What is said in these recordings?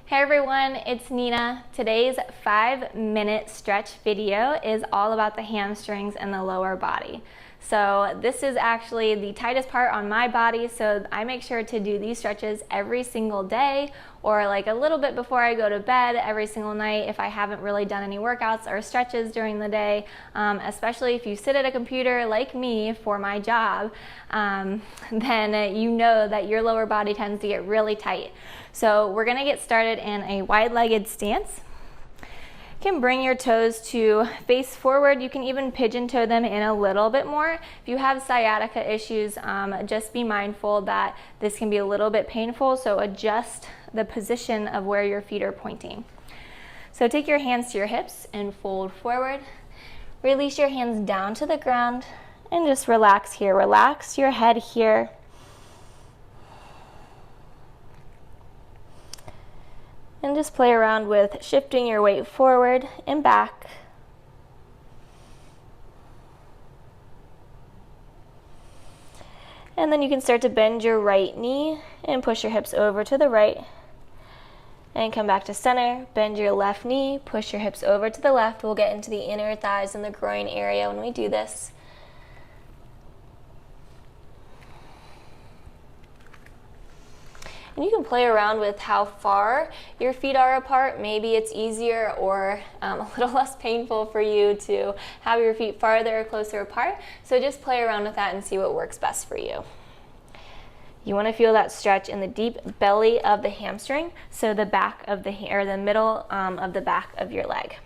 Hey everyone, it's Nina. Today's 5-minute stretch video is all about the hamstrings and the lower body. So this is actually the tightest part on my body, so I make sure to do these stretches every single day or like a little bit before I go to bed every single night if I haven't really done any workouts or stretches during the day, especially if you sit at a computer like me for my job, then you know that your lower body tends to get really tight. So we're gonna get started in a wide-legged stance. You can bring your toes to face forward. You can even pigeon toe them in a little bit more. If you have sciatica issues, just be mindful that this can be a little bit painful, so adjust the position of where your feet are pointing. So take your hands to your hips and fold forward. Release your hands down to the ground and just relax here. Relax your head here. And just play around with shifting your weight forward and back. And then you can start to bend your right knee and push your hips over to the right. And come back to center, bend your left knee, push your hips over to the left. We'll get into the inner thighs and the groin area when we do this. And you can play around with how far your feet are apart. Maybe it's easier or a little less painful for you to have your feet farther or closer apart. So just play around with that and see what works best for you. You want to feel that stretch in the deep belly of the hamstring, so the back of the middle of the back of your leg.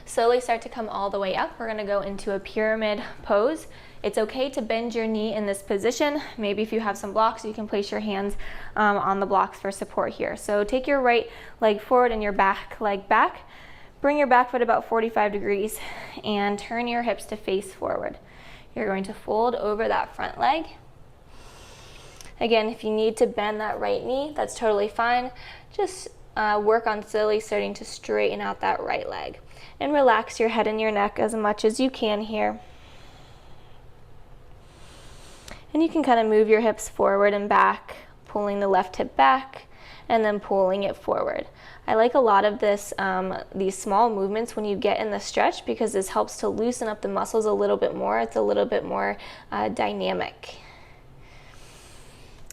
Slowly start to come all the way up. We're going to go into a pyramid pose. It's okay to bend your knee in this position. Maybe if you have some blocks, you can place your hands on the blocks for support here. So take your right leg forward and your back leg back. Bring your back foot about 45 degrees and turn your hips to face forward. You're going to fold over that front leg. Again, if you need to bend that right knee, that's totally fine. Just work on slowly starting to straighten out that right leg. And relax your head and your neck as much as you can here. And you can kind of move your hips forward and back, pulling the left hip back and then pulling it forward. I like a lot of this, these small movements when you get in the stretch, because this helps to loosen up the muscles a little bit more. It's a little bit more dynamic.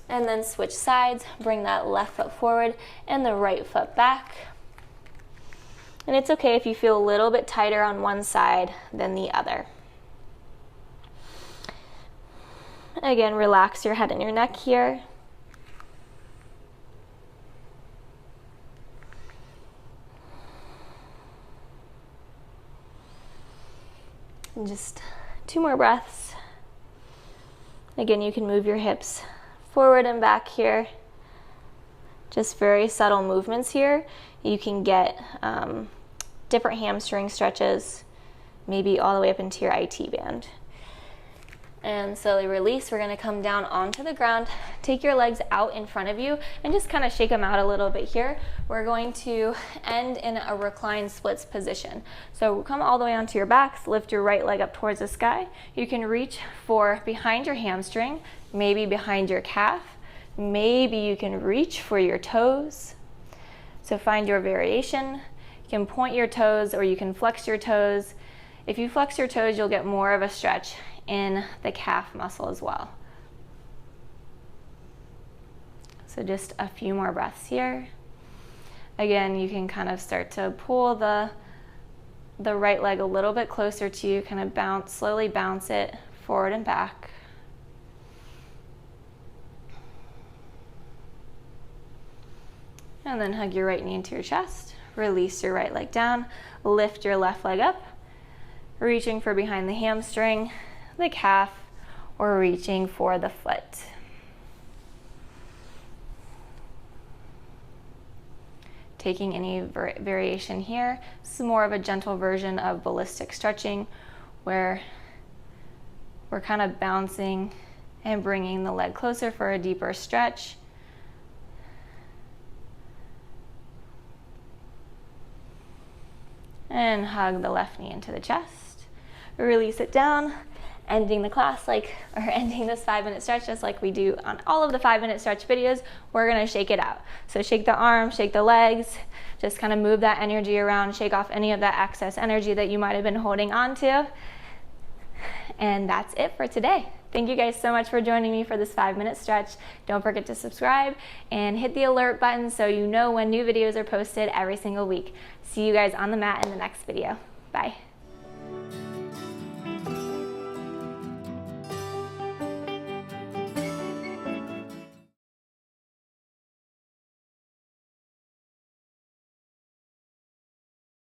And then switch sides, bring that left foot forward and the right foot back. And it's okay if you feel a little bit tighter on one side than the other. Again, relax your head and your neck here. And just 2 more breaths. Again, you can move your hips forward and back here. Just very subtle movements here. You can get different hamstring stretches, maybe all the way up into your IT band. And slowly release. We're going to come down onto the ground. Take your legs out in front of you and just kind of shake them out a little bit here. We're going to end in a reclined splits position. So come all the way onto your backs, lift your right leg up towards the sky. You can reach for behind your hamstring, maybe behind your calf. Maybe you can reach for your toes. So find your variation. You can point your toes or you can flex your toes. If you flex your toes, you'll get more of a stretch in the calf muscle as well. So just a few more breaths here. Again, you can kind of start to pull the right leg a little bit closer to you, kind of bounce, slowly bounce it forward and back. And then hug your right knee into your chest. Release your right leg down. Lift your left leg up, reaching for behind the hamstring, the calf, or reaching for the foot. Taking any variation here. This is more of a gentle version of ballistic stretching, where we're kind of bouncing and bringing the leg closer for a deeper stretch. And hug the left knee into the chest. Release it down ending the class or ending this 5-minute stretch just like we do on all of the 5-minute stretch videos. We're gonna shake it out. So shake the arms, shake the legs, just kind of move that energy around, shake off any of that excess energy that you might have been holding on to. And that's it for today. Thank you guys so much for joining me for this 5-minute stretch. Don't forget to subscribe and hit the alert button so you know when new videos are posted every single week. See you guys on the mat in the next video. Bye.